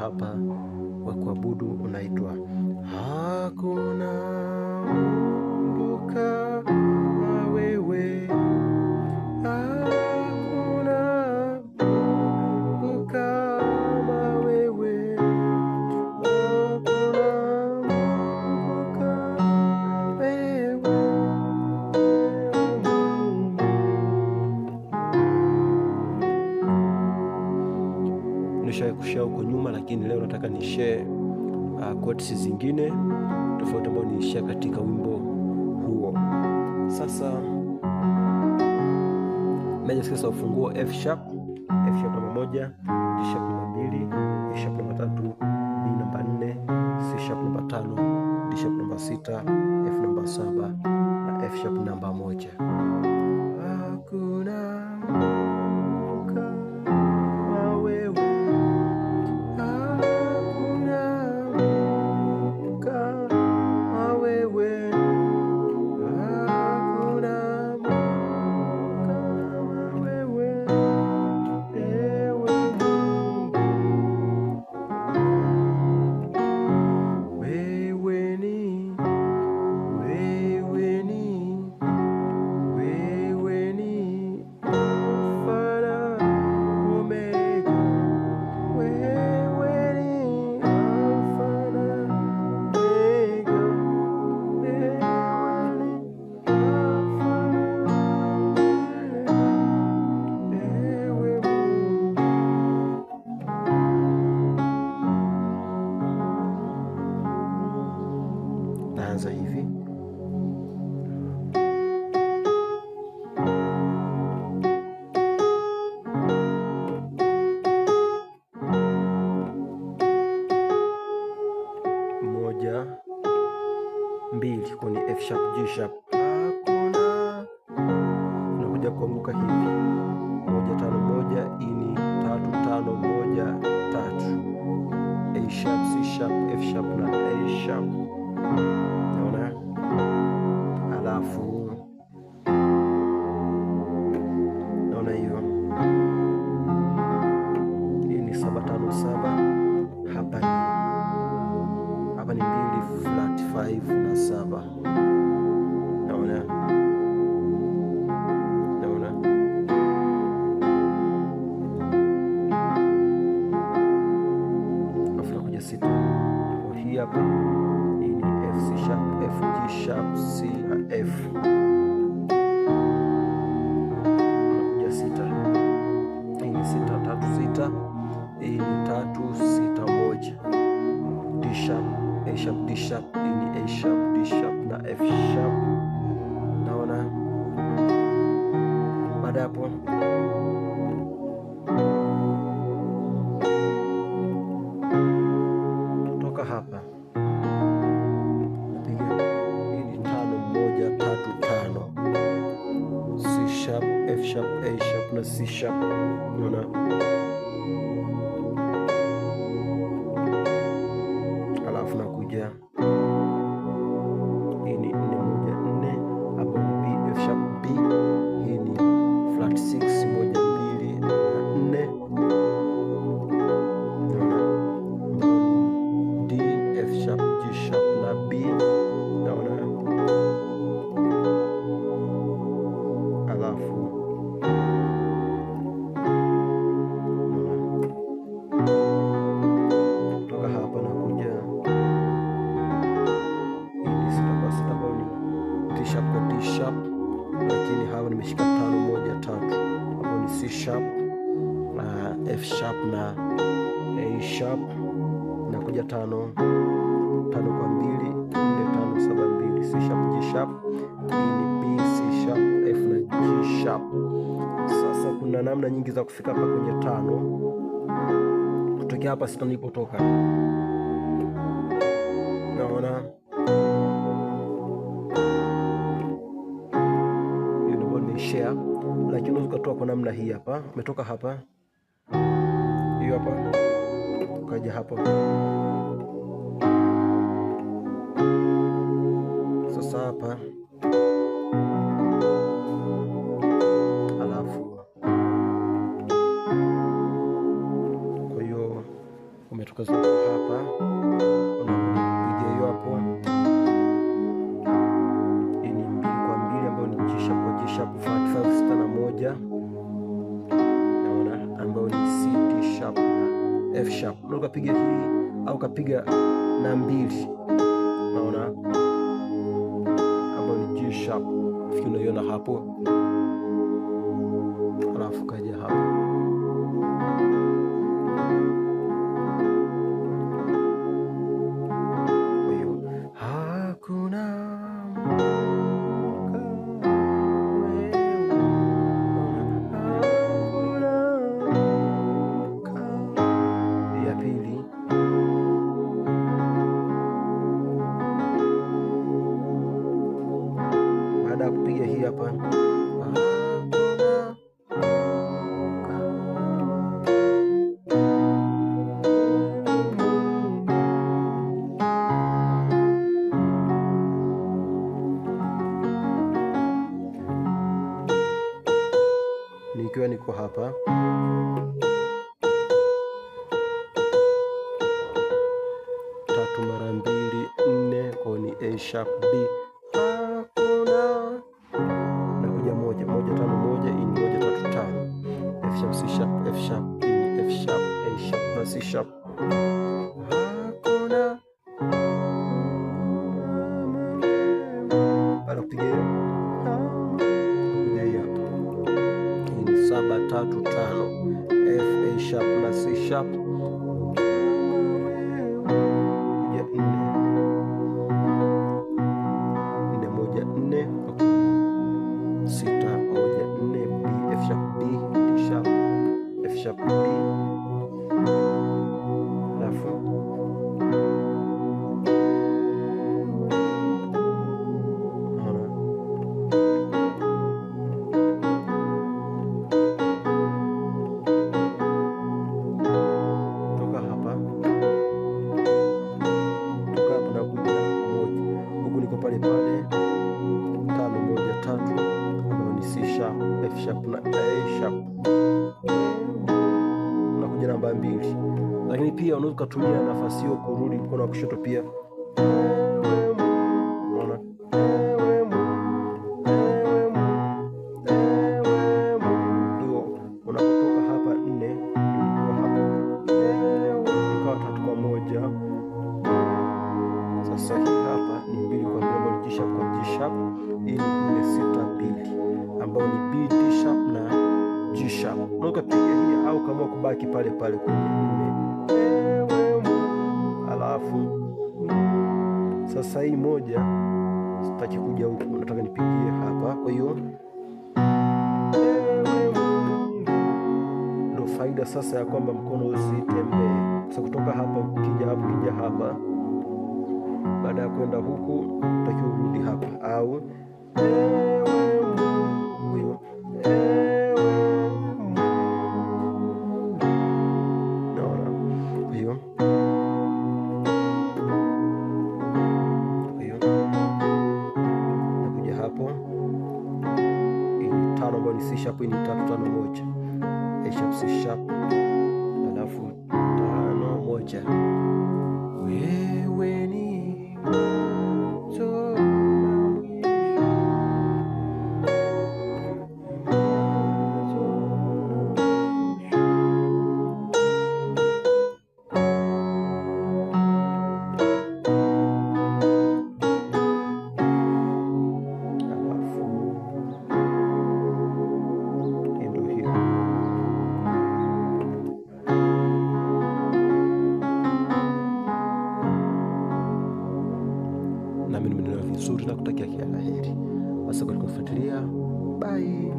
hapa wa kuabudu unaitwa hakuna Mungu kama wewe, hakuna Mungu kama wewe, hakuna Mungu kama wewe. Nishawahi kushare huko nyuma, lakini leo nataka ni share quotes zingine tofauti ambayo ni share katika wimbo huo. Sasa meja sasa ufunguo F sharp namba 1, D sharp namba 2, A sharp namba 3, B namba 4, C sharp namba 5, D sharp namba 6, F namba 7 na F sharp namba 1. Hakuna naanza hivi. Moja, mbili kwenye F sharp, G sharp. Hakuna. Unakuja kuanguka hivi. 1 5 1, ini 3 5 1 3. A sharp, C sharp, F sharp na A sharp. Naona? Alafu naona hiyo. Hii ni 7 5 7. Hapa ni 2 flat 5 na 7. Naona? Naona? Alafu nakuja 6. Kwa hii hapa hii ni F C sharp, F G sharp, C na F. Nakuja 6. Hii ni 6 3 6. Hii ni 3 6 1. D sharp, A sharp, D sharp. Hii ni A sharp, D sharp na F sharp. Naona? Baada hapo kutoka hapa napiga hii ni 5 1 3 5. C sharp, F sharp, A sharp na C sharp. Naona? Alafu nakuja hii ni 4 1 4, hapo ni B, F sharp B. Hii ni flat 6 1 2 na 4. Naona? D, F sharp, G sharp na B. Naona? Alafu kutoka hapa nakuja hii ni 6 kwa 6 ambao ni D sharp kwa D sharp, lakini hapa nimeshika 5 1 3 ambao ni C sharp na F sharp na A sharp. Nakuja 5 kwa 2 4 5 7 2, C sharp G sharp. Hii ni B, C sharp, F na G sharp. Sasa kuna namna nyingi za kufika hapa kwenye 5 kutokea hapa 6 nilipotoka. Naona hiyo ndio nimeshare, lakini unaweza kutoa kwa namna hii hapa. Umetoka hapa, hiyo hapa, ukaja hapa. Sasa hapa alafu kwa hiyo umetoka zako hapa, unapiga hiyo hapo. Hii ni 2 kwa 2 ambayo ni G sharp kwa G sharp 561, naona ambayo ni C D sharp na F sharp. Unaweza kupiga hii au kapiga na 2, naona ambayo ni G sharp, fikiri unaiona hapo, alafu kaja hapa kupiga hii hapa nikiwa niko hapa, tatu mara 2 4, kwa ni A sharp B, nakuja 1 1 5 1, hii ni 1 3 5, F sharp C sharp F sharp, hii ni F sharp A sharp na C sharp. Baada kupiga hiyo, hii ni 7 3 5, F A sharp na C sharp, ya 4 1 4, 6 1 4, B F sharp B D sharp F sharp B, alafu pale 5 1 3 ambayo ni C sharp F sharp na A sharp, unakuja namba 2. Lakini pia unaweza kutumia nafasi hiyo kurudi mkono wa kushoto pia, unaona, ndio unapotoka hapa 4 kwa hapa ikawa 3 kwa 1. Sasa hii hapa ni 2 kwa 2 ambayo ni G sharp kwa G sharp, hii ni 4 6 2 ambayo ni B D sharp na G sharp. Unaweza kupiga hii au kama kubaki pale pale kwenye 4, alafu sasa hii 1 sitaki kuja huku, nataka nipigie hapa. Kwa hiyo ndio faida sasa ya kwamba mkono usitembee. Sasa kutoka hapa ukija hapa baada ya kwenda huku utakiwa urudi hapa, au naona hiyo nakuja hapo, hii ni 5 ambayo ni C sharp, hii ni 3 5 1, A sharp C sharp, alafu 5 1. Wewe ni nami nimenelewa vizuri na kutakia kila la heri. Basi kwa kufuatilia, bye.